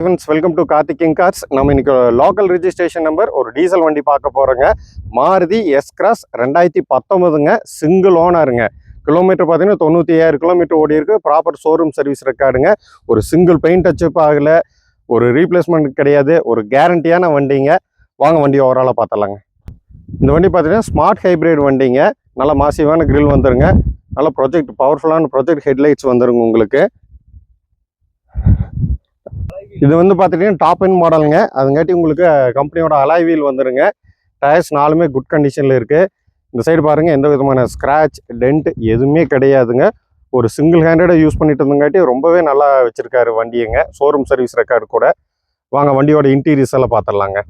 Friends, welcome to Karthik King Cars. நம்ம இன்னைக்கு local registration number ஒரு டீசல் வண்டி பார்க்க போறோங்க. மாருதி S-Cross 2019ங்க, சிங்கிள் ஓனருங்க. கிலோமீட்டர் பார்த்தீங்கன்னா 95,000 கிலோமீட்டர் ஓடி இருக்கு. ப்ராப்பர் ஷோரூம் சர்வீஸ் ரெக்கார்டுங்க. ஒரு சிங்கிள் பெயிண்ட் டச்சப் ஆகல, ஒரு ரீப்ளேஸ்மெண்ட் கிடையாது, ஒரு கேரண்டியான வண்டிங்க. வாங்க வண்டி ஓவராலாக பார்த்தலாங்க. இந்த வண்டி பார்த்தீங்கன்னா ஸ்மார்ட் ஹைப்ரிட் வண்டிங்க. நல்ல மாசிவான கிரில் வந்துருங்க. நல்ல ப்ரொஜெக்ட் பவர்ஃபுல்லான ப்ரொஜெக்ட் ஹெட்லைட்ஸ் வந்துருங்க உங்களுக்கு. இது வந்து பார்த்துட்டீங்கன்னா டாப் எண்ட் மாடலுங்க. அதுங்காட்டி உங்களுக்கு கம்பெனியோட அலாய் வீல் வந்துருங்க. டயர்ஸ் நாலுமே குட் கண்டிஷனில் இருக்குது. இந்த சைடு பாருங்கள், எந்த விதமான ஸ்க்ராட்ச் டென்ட் எதுவுமே கிடையாதுங்க. ஒரு சிங்கிள் ஹேண்டடாக யூஸ் பண்ணிட்டு இருந்தங்காட்டி ரொம்பவே நல்லா வச்சுருக்காரு வண்டியுங்க. ஷோரூம் சர்வீஸ் ரெக்கார்டு கூட. வாங்க வண்டியோட இன்டீரியர்ஸ் எல்லாம் பார்த்துடலாங்க.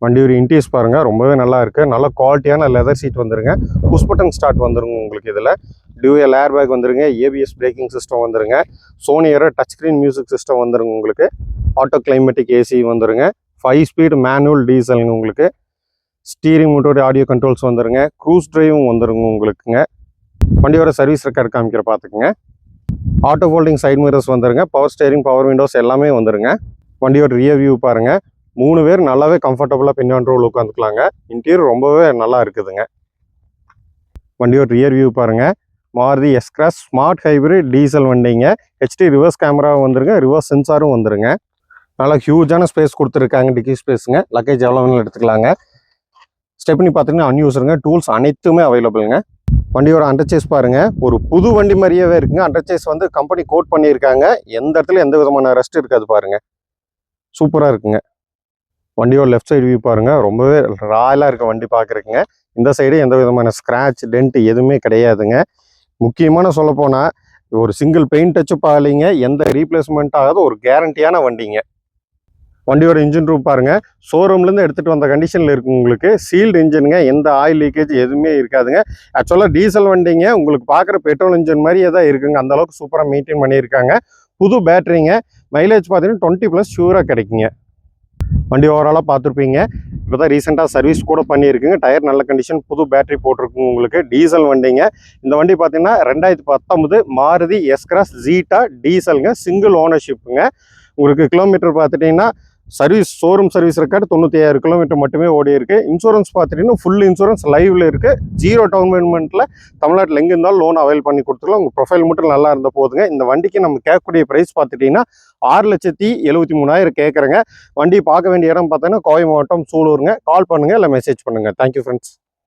வண்டியோட இன்டீரியர்ஸ் பாருங்கள், ரொம்பவே நல்லா இருக்குது. நல்ல குவாலிட்டியான லெதர் சீட் வந்துருங்க. புஷ் பட்டன் ஸ்டார்ட் வந்துருங்க உங்களுக்கு. இதில் டியூஎல் ஏர் பேக் வந்துருங்க. ஏபிஎஸ் பிரேக்கிங் சிஸ்டம் வந்துருங்க. Sony aero touch screen music system வந்துருங்க உங்களுக்கு. ஆட்டோ கிளைமேட்டிக் ஏசி வந்துருங்க. 5 ஸ்பீடு மேனுவல் டீசலுங்க உங்களுக்கு. ஸ்டீரிங் மோட்டோட ஆடியோ கண்ட்ரோல்ஸ் வந்துருங்க. க்ரூஸ் டிரைவும் வந்துருங்க உங்களுக்குங்க. வண்டியோட சர்வீஸ் ரெக்கார்டு காமிக்கிற பார்த்துக்குங்க. ஆட்டோ ஃபோல்டிங் சைட் மிரர்ஸ் வந்துருங்க. பவர் ஸ்டேரிங், பவர் விண்டோஸ் எல்லாமே வந்துருங்க. வண்டியோட ரியர் வியூ பாருங்கள். 3 பேர் நல்லாவே கம்ஃபர்டபுளாக பின்னாடி ரோவில் உட்காந்துக்கலாங்க. இன்டீரியர் ரொம்பவே நல்லா இருக்குதுங்க. வண்டியோட ரியர் வியூ பாருங்கள். Maruti S-Cross smart hybrid diesel வண்டிங்க. ஹெச்டி ரிவர்ஸ் கேமரா வந்துருங்க. ரிவர்ஸ் சென்சாரும் வந்துருங்க. நல்லா ஹியூஜான ஸ்பேஸ் கொடுத்துருக்காங்க. டிக்கி ஸ்பேஸுங்க. லக்கேஜ் எவ்வளோ வேணும் எடுத்துக்கலாங்க. ஸ்டெப்னி பார்த்தீங்கன்னா அன்யூஸருங்க. டூல்ஸ் அனைத்துமே அவைலபிளுங்க. வண்டியோட அண்டர்சேஸ் பாருங்கள், ஒரு புது வண்டி மாதிரியே இருக்குங்க. அண்டர்சேஸ் வந்து கம்பெனி கோட் பண்ணியிருக்காங்க. எந்த இடத்துல எந்த விதமான ரெஸ்ட் இருக்காது பாருங்கள். சூப்பராக இருக்குங்க. வண்டியோட லெஃப்ட் சைடு வியூ பாருங்கள், ரொம்பவே ராயலாக இருக்க வண்டி பார்க்குறக்குங்க. இந்த சைடு எந்த விதமான ஸ்க்ராட்ச் டென்ட் எதுவுமே கிடையாதுங்க. முக்கியமான சொல்லப்போனால் ஒரு சிங்கிள் பெயிண்ட் டச்சப் ஆகலைங்க. எந்த ரீப்ளேஸ்மெண்ட் ஆகாத ஒரு கேரண்டியான வண்டிங்க. வண்டியோட இன்ஜின் ரூம் பாருங்கள், ஷோரூம்லேருந்து எடுத்துகிட்டு வந்த கண்டிஷனில் இருக்குது உங்களுக்கு. சீல்டு இன்ஜினுங்க. எந்த ஆயில் லீக்கேஜ் எதுவுமே இருக்காதுங்க. ஆக்சுவலாக டீசல் வண்டிங்க. உங்களுக்கு பார்க்குற பெட்ரோல் இன்ஜின் மாதிரியே தான் இருக்குங்க. அந்தளவுக்கு சூப்பராக மெயின்டைன் பண்ணியிருக்காங்க. புது பேட்டரிங்க. மைலேஜ் பார்த்தீங்கன்னா 20+ ஷூராக கிடைக்குங்க. வண்டி ஓவராலாக பார்த்துருப்பீங்க. இப்போ தான் ரீசெண்டாக சர்வீஸ் கூட பண்ணியிருக்குங்க. டயர் நல்ல கண்டிஷன், புது பேட்டரி போட்டிருக்குங்க உங்களுக்கு. டீசல் வண்டிங்க. இந்த வண்டி பார்த்தீங்கன்னா 2019 மாருதி S-Cross ஜீட்டா டீசலுங்க. சிங்கிள் ஓனர்ஷிப்புங்க. உங்களுக்கு கிலோமீட்டர் பார்த்துட்டிங்கன்னா service showroom service record 95,000 kilometre மட்டுமே ஓடி இருக்குது. இன்சூரன்ஸ் பார்த்துட்டிங்கன்னா ஃபுல் இன்சூரன்ஸ் லைவில் இருக்குது. 0 டவுன் பேமெண்ட்டில் தமிழ்நாட்டில் எங்கே இருந்தாலும் லோன் அவைல் பண்ணி கொடுத்துக்கலாம். உங்கள் ப்ரொஃபைல் மட்டும் நல்லா இருந்த போதுங்க. இந்த வண்டிக்கு நம்ம கேட்கக்கூடிய ப்ரைஸ் பார்த்துட்டிங்கன்னா 6,73,000 கேட்குறேங்க. வண்டி பார்க்க வேண்டிய இடம் பார்த்தீங்கன்னா கோவை மாவட்டம் சூலூருங்க. கால் பண்ணுங்கள் இல்லை மெசேஜ் பண்ணுங்கள். Thank you friends.